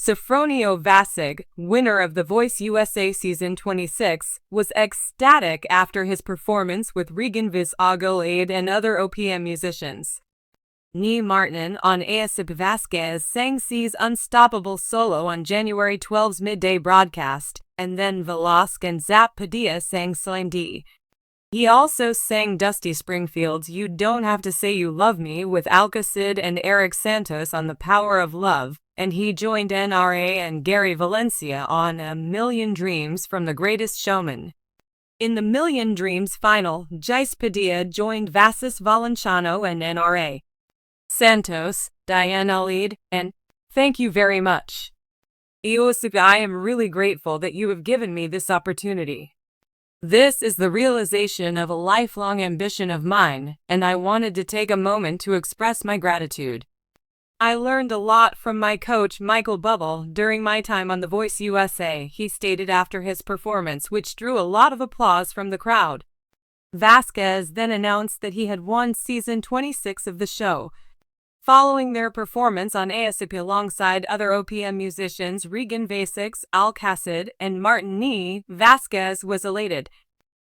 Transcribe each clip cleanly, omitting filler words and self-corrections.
Sofronio Vasquez, winner of The Voice USA Season 26, was ecstatic after his performance with Regan Vasquez and other OPM musicians. Ni Martin on ASAP Vasquez sang C's Unstoppable solo on January 12's midday broadcast, and then Velasquez and Zap Padilla sang Slime D. He also sang Dusty Springfield's You Don't Have to Say You Love Me with Alcacid and Eric Santos on The Power of Love, and he joined NRA and Gary Valencia on A Million Dreams from The Greatest Showman. In the Million Dreams final, Jace Padilla joined Vasquez Valenciano and NRA. Santos, Diane Alid, and thank you very much. I am really grateful that you have given me this opportunity. This is the realization of a lifelong ambition of mine, and I wanted to take a moment to express my gratitude. I learned a lot from my coach Michael Bubble during my time on The Voice USA, he stated after his performance, which drew a lot of applause from the crowd. Vasquez then announced that he had won Season 26 of the show. Following their performance on ASAP alongside other OPM musicians Regan Vasquez, Alcacid, and Martin Ni, Vasquez was elated.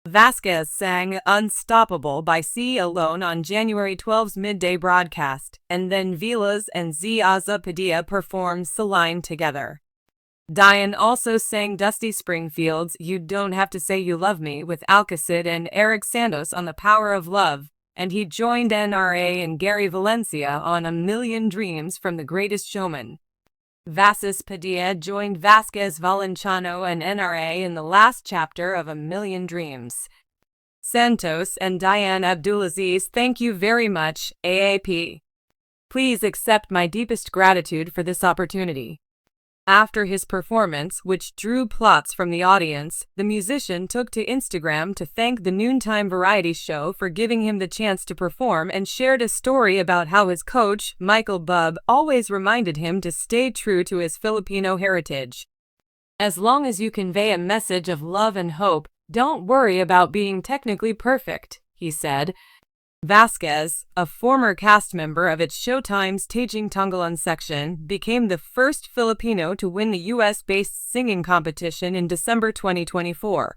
Vasquez sang Unstoppable by C alone on January 12's midday broadcast, and then Vilas and Zaza Padilla performed Celine together. Diane also sang Dusty Springfield's You Don't Have to Say You Love Me with Alcacid and Eric Santos on The Power of Love, and he joined NRA and Gary Valencia on A Million Dreams from The Greatest Showman. Vasquez Padilla joined Vasquez Valenciano and NRA in the last chapter of A Million Dreams. Santos and Diane Abdulaziz, thank you very much, AAP. Please accept my deepest gratitude for this opportunity. After his performance, which drew plaudits from the audience, the musician took to Instagram to thank the noontime variety show for giving him the chance to perform and shared a story about how his coach, Michael Bub, always reminded him to stay true to his Filipino heritage. As long as you convey a message of love and hope, don't worry about being technically perfect, he said. Vasquez, a former cast member of its Showtime's Taging Tonggalan section, became the first Filipino to win the US-based singing competition in December 2024.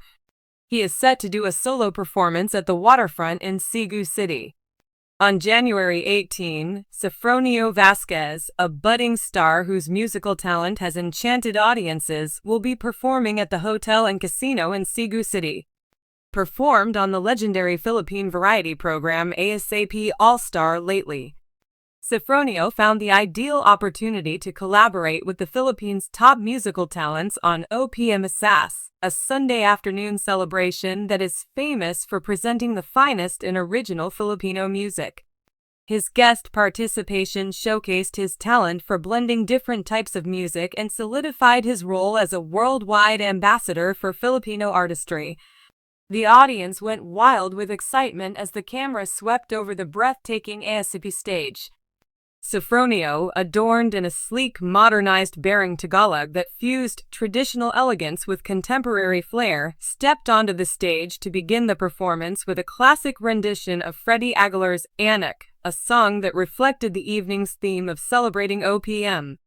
He is set to do a solo performance at the waterfront in Cebu City. On January 18, Sofronio Vasquez, a budding star whose musical talent has enchanted audiences, will be performing at the Hotel and Casino in Cebu City. Performed on the legendary Philippine variety program ASAP All-Star lately. Sofronio found the ideal opportunity to collaborate with the Philippines' top musical talents on OPM Asas, a Sunday afternoon celebration that is famous for presenting the finest in original Filipino music. His guest participation showcased his talent for blending different types of music and solidified his role as a worldwide ambassador for Filipino artistry. The audience went wild with excitement as the camera swept over the breathtaking ASAP stage. Sofronio, adorned in a sleek, modernized bearing Tagalog that fused traditional elegance with contemporary flair, stepped onto the stage to begin the performance with a classic rendition of Freddie Aguilar's Anak, a song that reflected the evening's theme of celebrating OPM.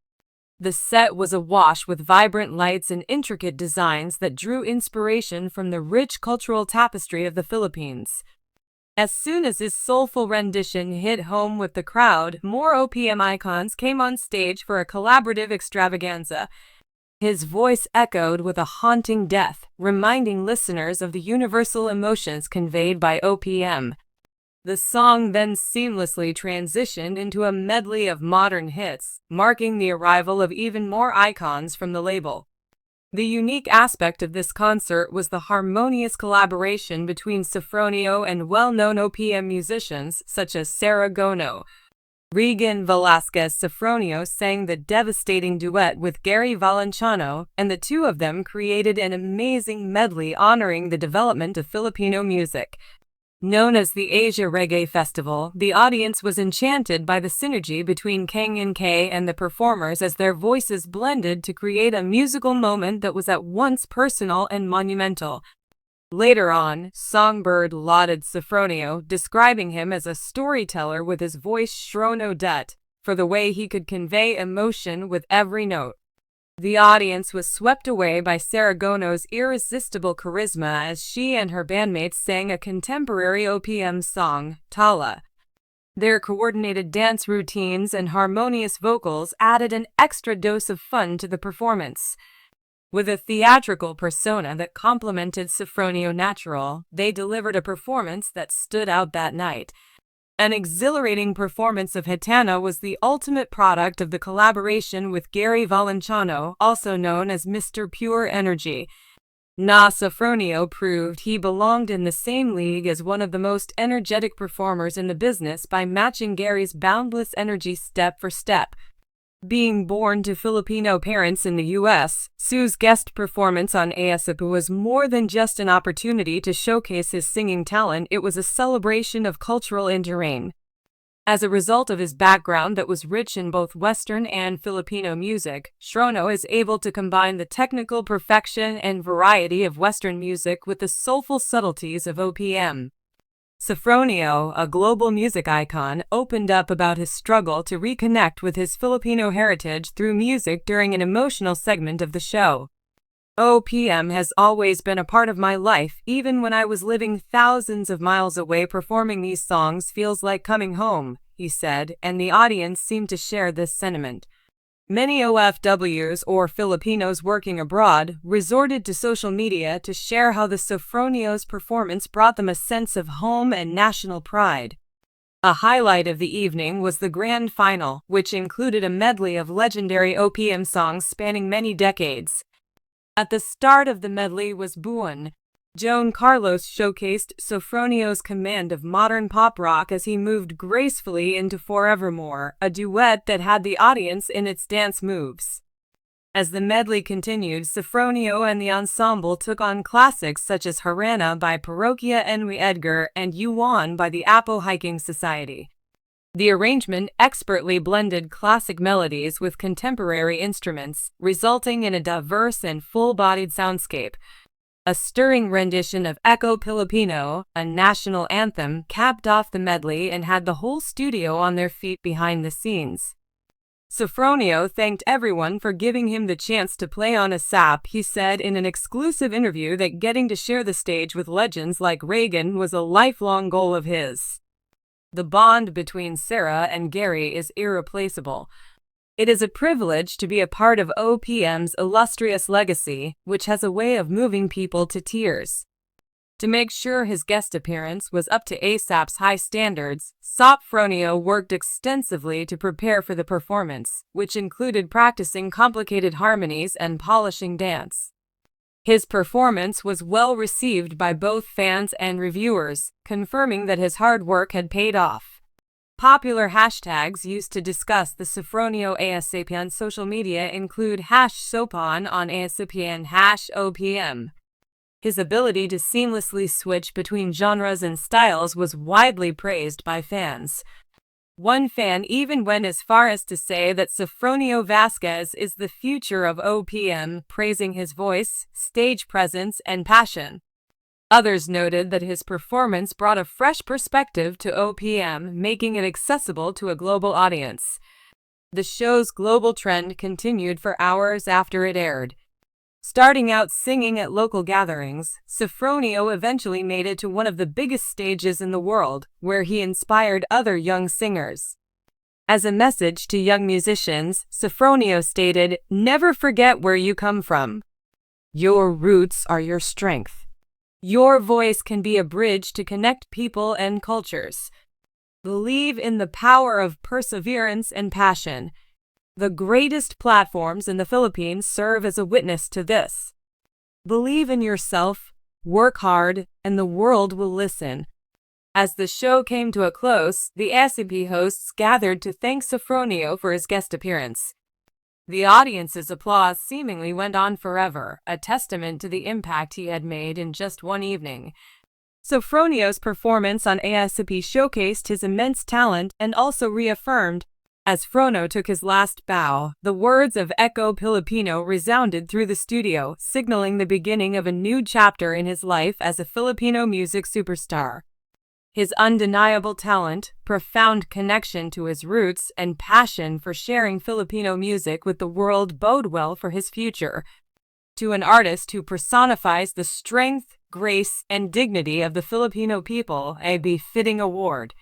The set was awash with vibrant lights and intricate designs that drew inspiration from the rich cultural tapestry of the Philippines. As soon as his soulful rendition hit home with the crowd, more OPM icons came on stage for a collaborative extravaganza. His voice echoed with a haunting depth, reminding listeners of the universal emotions conveyed by OPM. The song then seamlessly transitioned into a medley of modern hits, marking the arrival of even more icons from the label. The unique aspect of this concert was the harmonious collaboration between Sofronio and well-known OPM musicians such as Sarah Gono. Regan Velasquez Sofronio sang the devastating duet with Gary Valenciano, and the two of them created an amazing medley honoring the development of Filipino music. Known as the Asia Reggae Festival, the audience was enchanted by the synergy between Kang and Kay and the performers as their voices blended to create a musical moment that was at once personal and monumental. Later on, Songbird lauded Sofronio, describing him as a storyteller with his voice shrown odette, for the way he could convey emotion with every note. The audience was swept away by Saragono's irresistible charisma as she and her bandmates sang a contemporary OPM song, Tala. Their coordinated dance routines and harmonious vocals added an extra dose of fun to the performance. With a theatrical persona that complemented Sofronio natural, they delivered a performance that stood out that night. An exhilarating performance of Gitana was the ultimate product of the collaboration with Gary Valenciano, also known as Mr. Pure Energy. Sofronio proved he belonged in the same league as one of the most energetic performers in the business by matching Gary's boundless energy step for step. Being born to Filipino parents in the U.S., Su's guest performance on ASAP was more than just an opportunity to showcase his singing talent, it was a celebration of cultural interrain. As a result of his background that was rich in both Western and Filipino music, Sofronio is able to combine the technical perfection and variety of Western music with the soulful subtleties of OPM. Sofronio, a global music icon, opened up about his struggle to reconnect with his Filipino heritage through music during an emotional segment of the show. OPM has always been a part of my life, even when I was living thousands of miles away. Performing these songs feels like coming home, he said, and the audience seemed to share this sentiment. Many OFWs, or Filipinos working abroad, resorted to social media to share how the Sofronio's performance brought them a sense of home and national pride. A highlight of the evening was the grand final, which included a medley of legendary OPM songs spanning many decades. At the start of the medley was Buwan. Joan Carlos showcased Sofronio's command of modern pop rock as he moved gracefully into Forevermore, a duet that had the audience in its dance moves. As the medley continued, Sofronio and the ensemble took on classics such as Harana by Parokya Enwi Edgar and Yuan by the Apo Hiking Society. The arrangement expertly blended classic melodies with contemporary instruments, resulting in a diverse and full-bodied soundscape. A stirring rendition of Echo Pilipino, a national anthem, capped off the medley and had the whole studio on their feet behind the scenes. Sofronio thanked everyone for giving him the chance to play on ASAP. He said in an exclusive interview that getting to share the stage with legends like Reagan was a lifelong goal of his. The bond between Sarah and Gary is irreplaceable. It is a privilege to be a part of OPM's illustrious legacy, which has a way of moving people to tears. To make sure his guest appearance was up to ASAP's high standards, Sofronio worked extensively to prepare for the performance, which included practicing complicated harmonies and polishing dance. His performance was well received by both fans and reviewers, confirming that his hard work had paid off. Popular hashtags used to discuss the Sofronio ASAP on social media include #Sopon on ASAP and #OPM. His ability to seamlessly switch between genres and styles was widely praised by fans. One fan even went as far as to say that Sofronio Vasquez is the future of OPM, praising his voice, stage presence, and passion. Others noted that his performance brought a fresh perspective to OPM, making it accessible to a global audience. The show's global trend continued for hours after it aired. Starting out singing at local gatherings, Sofronio eventually made it to one of the biggest stages in the world, where he inspired other young singers. As a message to young musicians, Sofronio stated, "Never forget where you come from. Your roots are your strength. Your voice can be a bridge to connect people and cultures. Believe in the power of perseverance and passion. The greatest platforms in the Philippines serve as a witness to this. Believe in yourself, work hard, and the world will listen." As the show came to a close, the ASAP hosts gathered to thank Sofronio for his guest appearance. The audience's applause seemingly went on forever, a testament to the impact he had made in just one evening. Sofronio's performance on ASAP showcased his immense talent and also reaffirmed, as Frono took his last bow, the words of Echo Pilipino resounded through the studio, signaling the beginning of a new chapter in his life as a Filipino music superstar. His undeniable talent, profound connection to his roots, and passion for sharing Filipino music with the world bode well for his future. To an artist who personifies the strength, grace, and dignity of the Filipino people, a befitting award.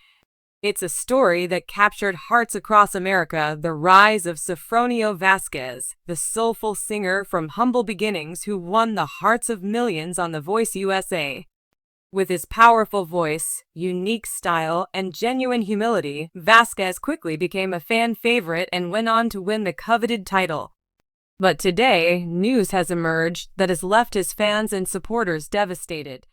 It's a story that captured hearts across America, the rise of Sofronio Vasquez, the soulful singer from humble beginnings who won the hearts of millions on The Voice USA. With his powerful voice, unique style, and genuine humility, Vasquez quickly became a fan favorite and went on to win the coveted title. But today, news has emerged that has left his fans and supporters devastated.